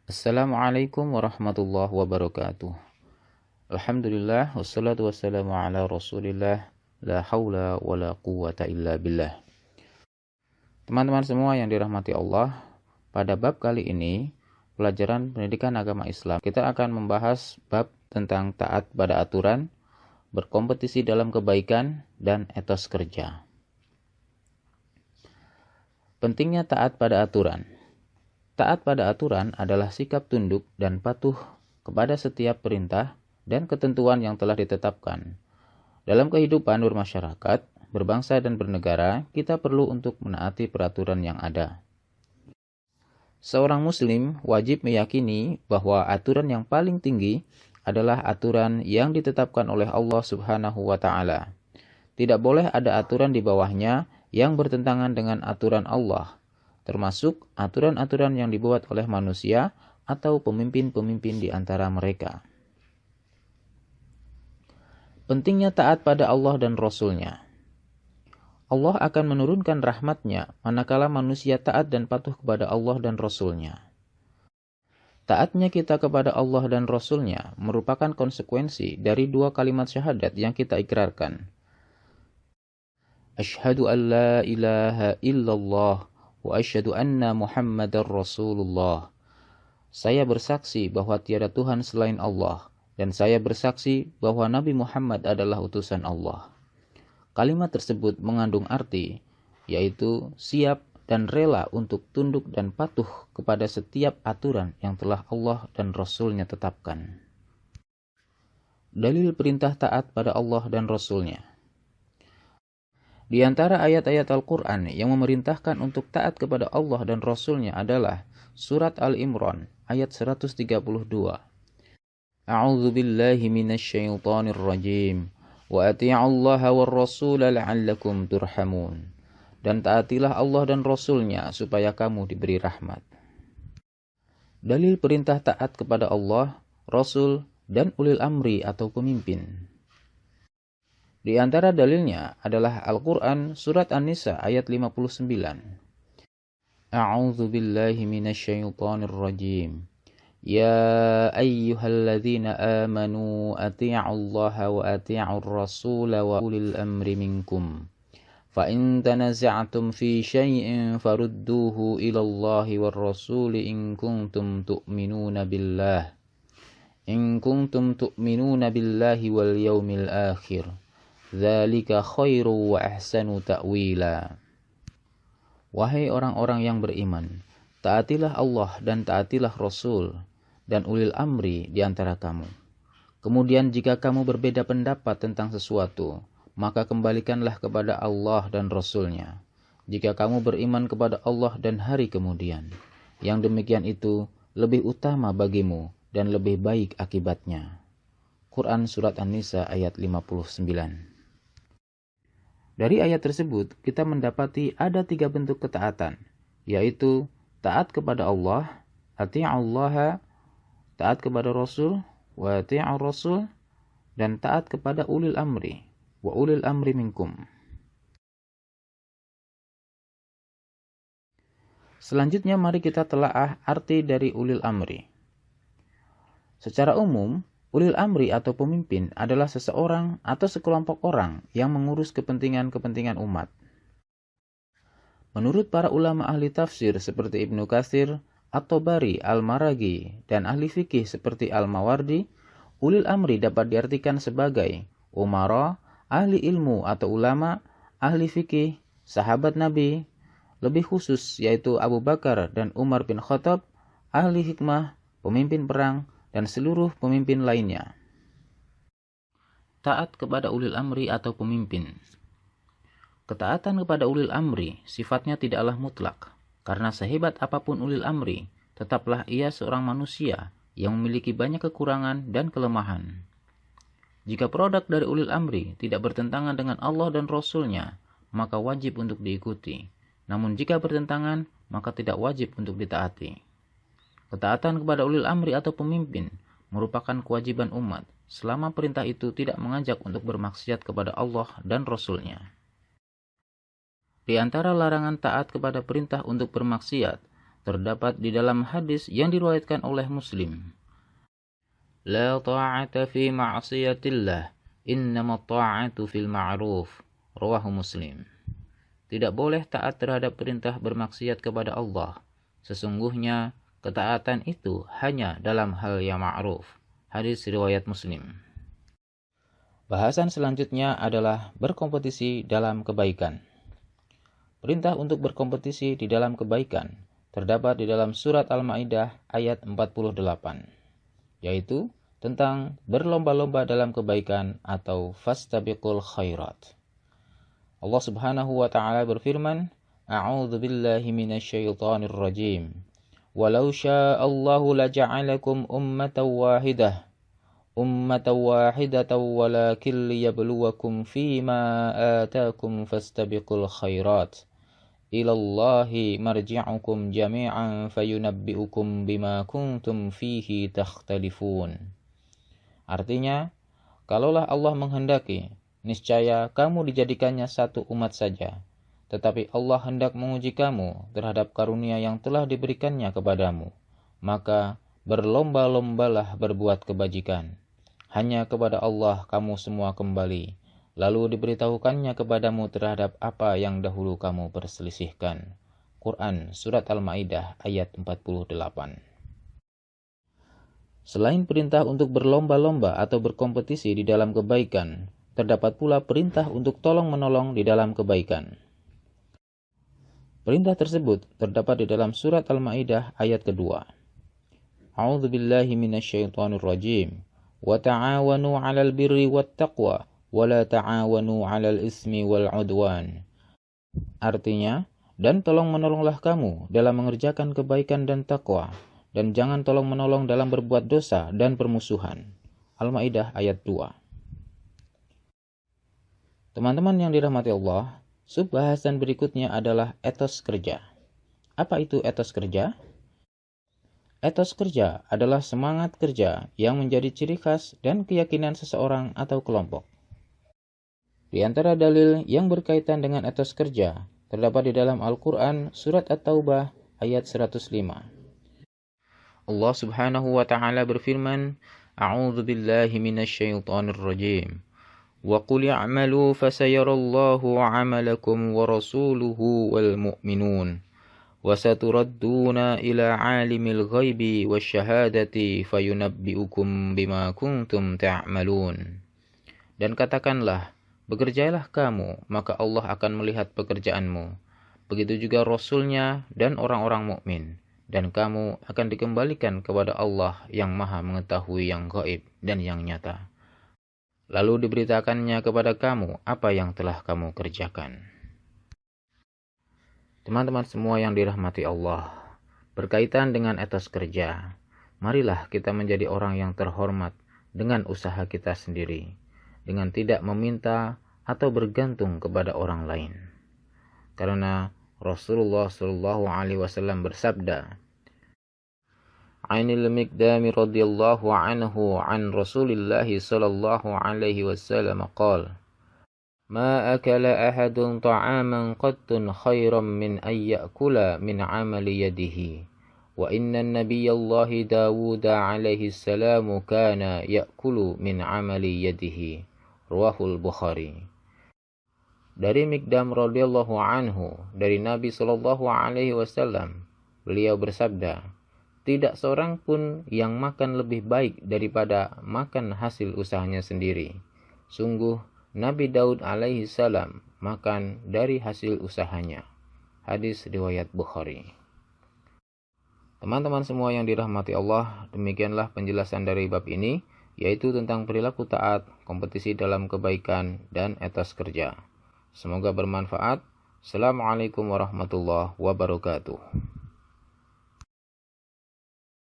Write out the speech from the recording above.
Assalamualaikum warahmatullahi wabarakatuh. Alhamdulillah, wassalatu wassalamu ala rasulillah, la hawla wa la quwwata illa billah. Teman-teman semua yang dirahmati Allah, pada bab kali ini, pelajaran pendidikan agama Islam, kita akan membahas bab tentang taat pada aturan, berkompetisi dalam kebaikan, dan etos kerja. Pentingnya taat pada aturan. Taat pada aturan adalah sikap tunduk dan patuh kepada setiap perintah dan ketentuan yang telah ditetapkan. Dalam kehidupan bermasyarakat, berbangsa dan bernegara, kita perlu untuk menaati peraturan yang ada. Seorang muslim wajib meyakini bahwa aturan yang paling tinggi adalah aturan yang ditetapkan oleh Allah Subhanahu wa Ta'ala. Tidak boleh ada aturan di bawahnya yang bertentangan dengan aturan Allah, termasuk aturan-aturan yang dibuat oleh manusia atau pemimpin-pemimpin di antara mereka. Pentingnya taat pada Allah dan Rasul-Nya. Allah akan menurunkan rahmat-Nya manakala manusia taat dan patuh kepada Allah dan Rasul-Nya. Taatnya kita kepada Allah dan Rasul-Nya merupakan konsekuensi dari dua kalimat syahadat yang kita ikrarkan. Asyhadu an la ilaha illallah wa asyhadu anna Muhammadar Rasulullah. Saya bersaksi bahwa tiada Tuhan selain Allah, dan saya bersaksi bahwa Nabi Muhammad adalah utusan Allah. Kalimat tersebut mengandung arti, yaitu siap dan rela untuk tunduk dan patuh kepada setiap aturan yang telah Allah dan Rasul-Nya tetapkan. Dalil perintah taat pada Allah dan Rasul-Nya. Di antara ayat-ayat Al-Quran yang memerintahkan untuk taat kepada Allah dan Rasul-Nya adalah Surat Al-Imran ayat 132. A'udzu billahi minasyaitonir rajim. Wa ati'ullaha war rasula la'allakum turhamun. Dan taatilah Allah dan Rasul-Nya supaya kamu diberi rahmat. Dalil perintah taat kepada Allah, Rasul, dan ulil amri atau pemimpin. Di antara dalilnya adalah Al-Quran Surat An-Nisa ayat 59. A'udzu billahi minasyaitonir rajim. Ya ayyuhalladzina amanu ati'ullaha wa ati'ur rasula wa ulil amri minkum. Fa in tanaza'tum fi syai'in farudduhu ila Allahi war rasuli in kuntum tu'minuna billah. In kuntum tu'minuna billahi wal yaumil akhir. Dzalika khairu wa ahsanu ta'wila. Wahai orang-orang yang beriman, taatilah Allah dan taatilah Rasul dan ulil amri di antara kamu. Kemudian jika kamu berbeda pendapat tentang sesuatu, maka kembalikanlah kepada Allah dan Rasul-Nya. Jika kamu beriman kepada Allah dan hari kemudian, yang demikian itu lebih utama bagimu dan lebih baik akibatnya. Quran Surat An-Nisa ayat 59. Dari ayat tersebut, kita mendapati ada 3 bentuk ketaatan, yaitu taat kepada Allah, ati'ullaha, taat kepada Rasul, wa ati'ur Rasul, dan taat kepada ulil amri, wa ulil amri minkum. Selanjutnya mari kita telaah arti dari ulil amri. Secara umum, ulil amri atau pemimpin adalah seseorang atau sekelompok orang yang mengurus kepentingan-kepentingan umat. Menurut para ulama ahli tafsir seperti Ibnu Katsir, At-Tabari, Al-Maraghi, dan ahli fikih seperti Al-Mawardi, ulil amri dapat diartikan sebagai umara, ahli ilmu atau ulama, ahli fikih, sahabat Nabi, lebih khusus yaitu Abu Bakar dan Umar bin Khattab, ahli hikmah, pemimpin perang, dan seluruh pemimpin lainnya. Taat kepada ulil amri atau pemimpin. Ketaatan kepada ulil amri sifatnya tidaklah mutlak, karena sehebat apapun ulil amri, tetaplah ia seorang manusia yang memiliki banyak kekurangan dan kelemahan. Jika produk dari ulil amri tidak bertentangan dengan Allah dan Rasul-Nya, maka wajib untuk diikuti. Namun jika bertentangan, maka tidak wajib untuk ditaati. Ketaatan kepada ulil amri atau pemimpin merupakan kewajiban umat selama perintah itu tidak mengajak untuk bermaksiat kepada Allah dan Rasul-Nya. Di antara larangan taat kepada perintah untuk bermaksiat terdapat di dalam hadis yang diriwayatkan oleh Muslim. La ta'ata fi ma'siyatillah, innama ta'atu fil ma'ruf, rawahu Muslim. Tidak boleh taat terhadap perintah bermaksiat kepada Allah. Sesungguhnya ketaatan itu hanya dalam hal yang ma'ruf. Hadis riwayat Muslim. Bahasan selanjutnya adalah berkompetisi dalam kebaikan. Perintah untuk berkompetisi di dalam kebaikan terdapat di dalam surat Al-Maidah ayat 48, yaitu tentang berlomba-lomba dalam kebaikan atau fastabiqul khairat. Allah Subhanahu wa taala berfirman, A'udzu billahi minasyaitonir rajim. Walau sya'allahu laja'alakum ummatan wahidatan walakin liyabluwakum fima ataakum fastabiqul khairat. Ilallahi marji'ukum jami'an fayunabbi'ukum bima kuntum fihi takhtalifun. Artinya, kalaulah Allah menghendaki, niscaya kamu dijadikannya satu umat saja. Tetapi Allah hendak menguji kamu terhadap karunia yang telah diberikannya kepadamu. Maka berlomba-lombalah berbuat kebajikan. Hanya kepada Allah kamu semua kembali. Lalu diberitahukannya kepadamu terhadap apa yang dahulu kamu perselisihkan. Quran Surat Al-Maidah ayat 48. Selain perintah untuk berlomba-lomba atau berkompetisi di dalam kebaikan, terdapat pula perintah untuk tolong-menolong di dalam kebaikan. Perintah tersebut terdapat di dalam Surat Al-Maidah ayat kedua. A'udzu billahi minasyaitonir rajim. Wa ta'awanu 'alal birri wat taqwa wa la ta'awanu 'alal ismi wal 'udwan. Artinya, dan tolong-menolonglah kamu dalam mengerjakan kebaikan dan takwa, dan jangan tolong-menolong dalam berbuat dosa dan permusuhan. Al-Maidah ayat 2. Teman-teman yang dirahmati Allah, subbahasan berikutnya adalah etos kerja. Apa itu etos kerja? Etos kerja adalah semangat kerja yang menjadi ciri khas dan keyakinan seseorang atau kelompok. Di antara dalil yang berkaitan dengan etos kerja terdapat di dalam Al-Quran Surat At-Taubah ayat 105. Allah Subhanahu wa taala berfirman, A'udzu billahi minasyaitonir rajim. Wa qul i'malu fasayarallahu 'amalakum wa rasuluhu wal mu'minun. Wa saturadduna ila 'alimil ghaibi wasyahadati fayunabbi'ukum bima kuntum ta'malun. Dan katakanlah, bekerjalah kamu, maka Allah akan melihat pekerjaanmu. Begitu juga Rasulnya dan orang-orang mukmin. Dan kamu akan dikembalikan kepada Allah yang maha mengetahui yang gaib dan yang nyata. Lalu diberitakannya kepada kamu apa yang telah kamu kerjakan. Teman-teman semua yang dirahmati Allah, berkaitan dengan etos kerja, marilah kita menjadi orang yang terhormat dengan usaha kita sendiri, dengan tidak meminta atau bergantung kepada orang lain. Karena Rasulullah SAW bersabda, Ainil Miqdami radhiyallahu anhu an Rasulillahi sallallahu alaihi wasallam qala Ma akala ahadun ta'aman qattun khairan min an ya'kula min 'amali yadihi wa inna nabiyallahi Dawud alaihi salam kana ya'kulu min 'amali yadihi rawahul Bukhari. Dari Miqdam radhiyallahu anhu dari Nabi sallallahu alaihi wasallam, beliau bersabda, tidak seorang pun yang makan lebih baik daripada makan hasil usahanya sendiri. Sungguh Nabi Daud alaihi salam makan dari hasil usahanya. Hadis riwayat Bukhari. Teman-teman semua yang dirahmati Allah, demikianlah penjelasan dari bab ini, yaitu tentang perilaku taat, kompetisi dalam kebaikan, dan etos kerja. Semoga bermanfaat. Assalamualaikum warahmatullahi wabarakatuh.